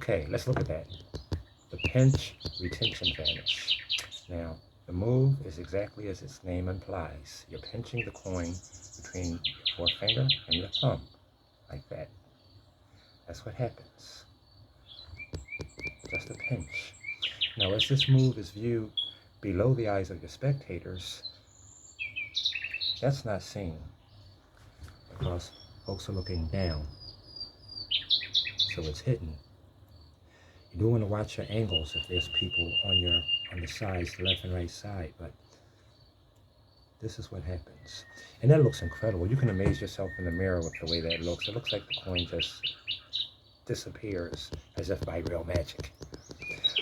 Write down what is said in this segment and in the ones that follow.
Okay, let's look at that. The pinch, retention, vanish. Now, the move is exactly as its name implies. You're pinching the coin between your forefinger and your thumb, like that. That's what happens. Just a pinch. Now, as this move is viewed below the eyes of your spectators, that's not seen because folks are looking down, so it's hidden. You do want to watch your angles if there's people on the sides, the left and right side, but this is what happens. And that looks incredible. You can amaze yourself in the mirror with the way that looks. It looks like the coin just disappears as if by real magic.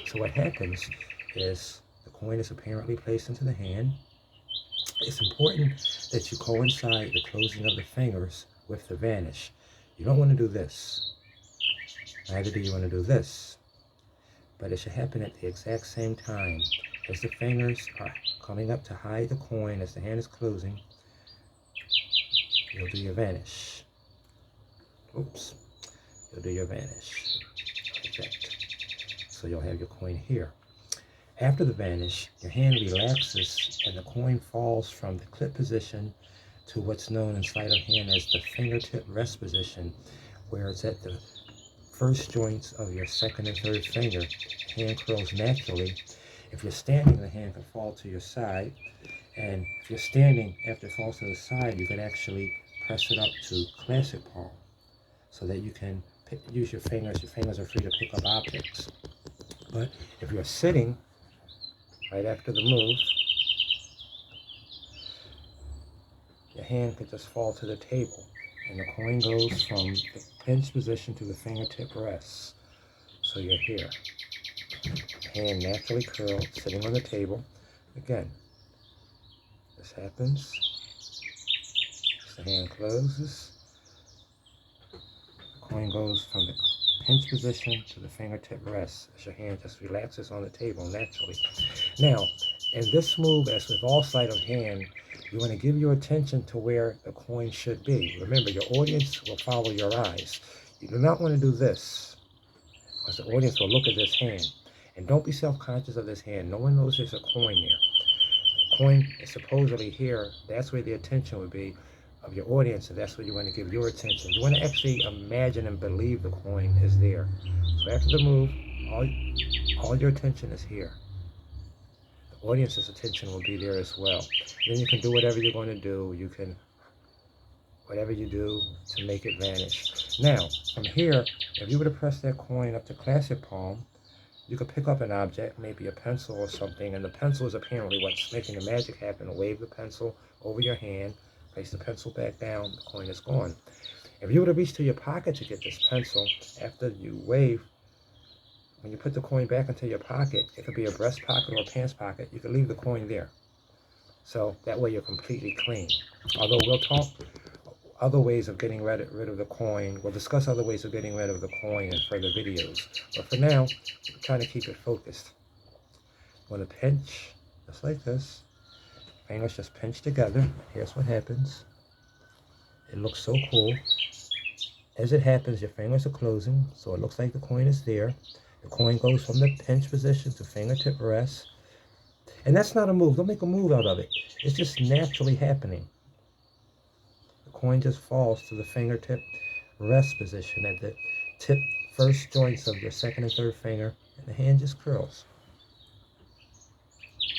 So what happens is the coin is apparently placed into the hand. It's important that you coincide the closing of the fingers with the vanish. You don't want to do this. Neither do you want to do this. But it should happen at the exact same time as the fingers are coming up to hide the coin as the hand is closing. You'll do your vanish. Oops. You'll do your vanish. Like that. So you'll have your coin here. After the vanish, your hand relaxes and the coin falls from the clip position to what's known in sleight of hand as the fingertip rest position, where it's at the first joints of your second and third finger. The hand curls naturally. If you're standing, the hand can fall to your side. And if you're standing, after it falls to the side, you can actually press it up to classic palm so that you can use your fingers. Your fingers are free to pick up objects. But if you're sitting, right after the move, your hand could just fall to the table and the coin goes from the pinch position to the fingertip rest. So you're here. Hand naturally curled, sitting on the table. Again, this happens. As the hand closes, the coin goes from the pinch position to the fingertip rest as your hand just relaxes on the table naturally. Now, in this move, as with all sleight of hand, you want to give your attention to where the coin should be. Remember, your audience will follow your eyes. You do not want to do this because the audience will look at this hand. And don't be self-conscious of this hand. No one knows there's a coin there. The coin is supposedly here. That's where the attention would be of your audience, and that's where you want to give your attention. You want to actually imagine and believe the coin is there. So after the move, all your attention is here. The audience's attention will be there as well. Then you can do whatever you're going to do. You can, whatever you do to make it vanish. Now, from here, if you were to press that coin up to classic palm, you could pick up an object, maybe a pencil or something, and the pencil is apparently what's making the magic happen. Wave the pencil over your hand, place the pencil back down, the coin is gone. If you were to reach to your pocket to get this pencil, after you wave, when you put the coin back into your pocket, it could be a breast pocket or a pants pocket, you can leave the coin there. So that way you're completely clean. Although we'll talk other ways of getting rid of the coin. We'll discuss other ways of getting rid of the coin in further videos. But for now, we're trying to keep it focused. You want to pinch, just like this. Fingers just pinch together. Here's what happens. It looks so cool. As it happens, your fingers are closing, so it looks like the coin is there. The coin goes from the pinch position to fingertip rest. And that's not a move. Don't make a move out of it. It's just naturally happening. The coin just falls to the fingertip rest position at the tip first joints of your second and third finger, and the hand just curls.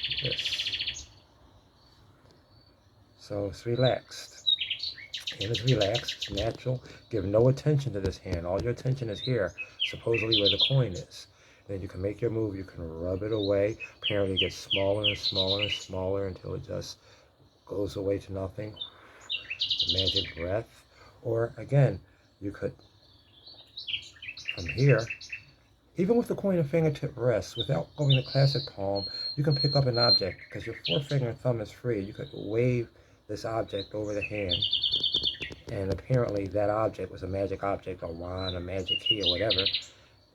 Like this. So it's relaxed. Hand is relaxed, it's natural. Give no attention to this hand. All your attention is here, supposedly where the coin is. Then you can make your move, you can rub it away. Apparently it gets smaller and smaller and smaller until it just goes away to nothing. The magic breath. Or again, you could, from here, even with the coin and fingertip rest, without going to classic palm, you can pick up an object because your forefinger and thumb is free. You could wave this object over the hand, and apparently that object was a magic object, a wand, a magic key, or whatever,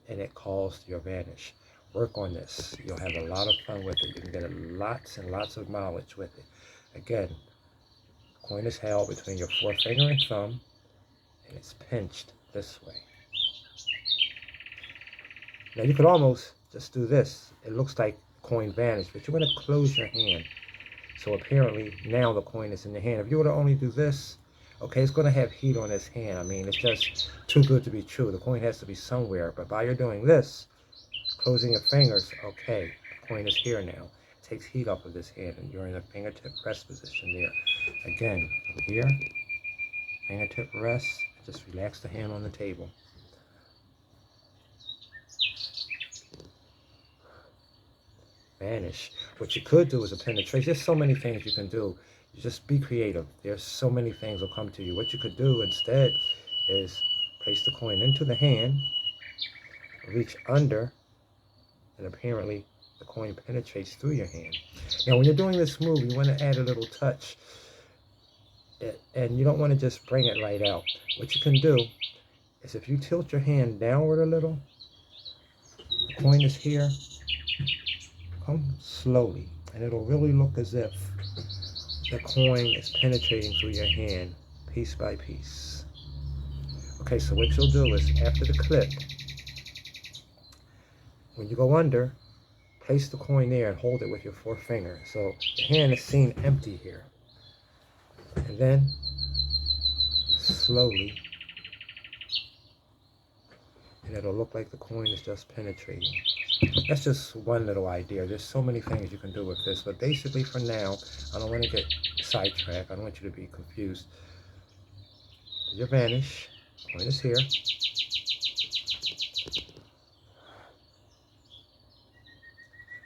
and it calls your vanish. Work on this. You'll have a lot of fun with it. You can get lots and lots of knowledge with it. Again, the coin is held between your forefinger and thumb, and it's pinched this way. Now you could almost just do this. It looks like coin vanished, but you're going to close your hand. So apparently now the coin is in the hand. If you were to only do this, okay, it's going to have heat on this hand. I mean, it's just too good to be true. The coin has to be somewhere. But by you're doing this, closing your fingers, okay, the coin is here now. It takes heat off of this hand, and you're in a fingertip rest position there. Again, from here, fingertip rest, just relax the hand on the table. Vanish. What you could do is a penetration. There's so many things you can do. You just be creative. There's so many things will come to you. What you could do instead is place the coin into the hand, reach under, and apparently the coin penetrates through your hand. Now when you're doing this move, you want to add a little touch, and you don't want to just bring it right out. What you can do is if you tilt your hand downward a little, the coin is here, come slowly, and it'll really look as if the coin is penetrating through your hand piece by piece. Okay, so what you'll do is after the clip, when you go under, place the coin there and hold it with your forefinger. So the hand is seen empty here. And then slowly, and it'll look like the coin is just penetrating. That's just one little idea. There's so many things you can do with this, but basically for now, I don't want to get sidetracked. I don't want you to be confused. Your Vanish, coin is here.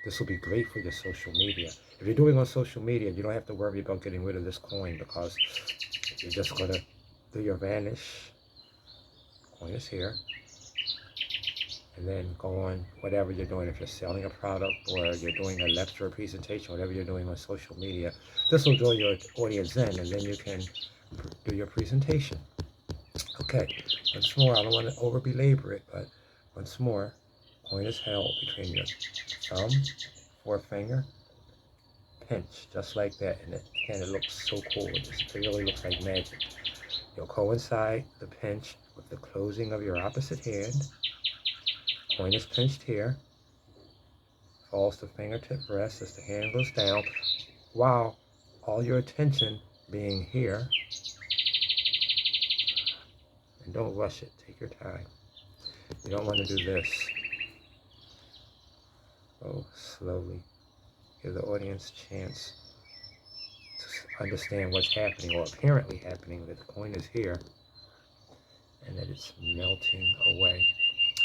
This will be great for your social media. If you're doing on social media, you don't have to worry about getting rid of this coin because you're just going to do your Vanish. Coin is here. And then go on whatever you're doing. If you're selling a product or you're doing a lecture or presentation, whatever you're doing on social media, this will draw your audience in, and then you can do your presentation. Okay, once more, I don't want to over belabor it, but once more, coin is held between your thumb, forefinger, pinch, just like that. And again, it looks so cool. It really looks like magic. You'll coincide the pinch with the closing of your opposite hand. Coin is pinched here, falls to fingertip rest as the hand goes down, while all your attention being here. And don't rush it, take your time. You don't want to do this. Go slowly. Give the audience a chance to understand what's happening, or apparently happening, that the coin is here and that it's melting away.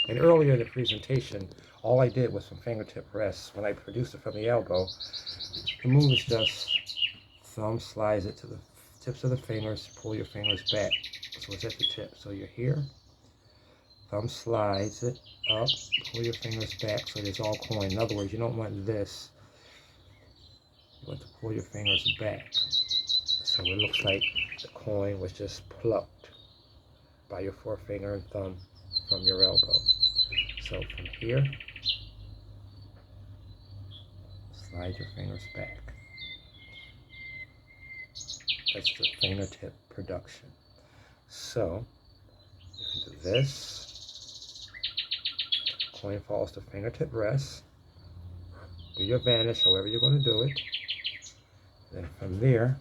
And earlier in the presentation, all I did was from fingertip rest. When I produced it from the elbow, the move is just thumb slides it to the tips of the fingers, pull your fingers back. So it's at the tip. So you're here, thumb slides it up, pull your fingers back so it's all coin. In other words, you don't want this. You want to pull your fingers back. So it looks like the coin was just plucked by your forefinger and thumb from your elbow. So from here, slide your fingers back. That's the fingertip production. So you can do this. Coin falls to fingertip rest. Do your Vanish, however you're going to do it. Then from there,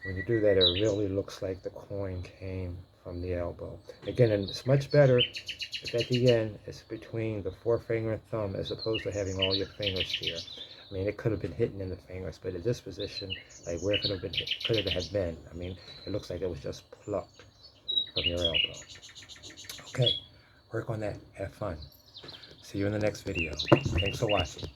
when you do that, it really looks like the coin came from the elbow. Again, and it's much better if at the end it's between the forefinger and thumb as opposed to having all your fingers here. I mean, it could have been hidden in the fingers, but at this position, like where could it have been? I mean, it looks like it was just plucked from your elbow. Okay, work on that. Have fun. See you in the next video. Thanks for watching.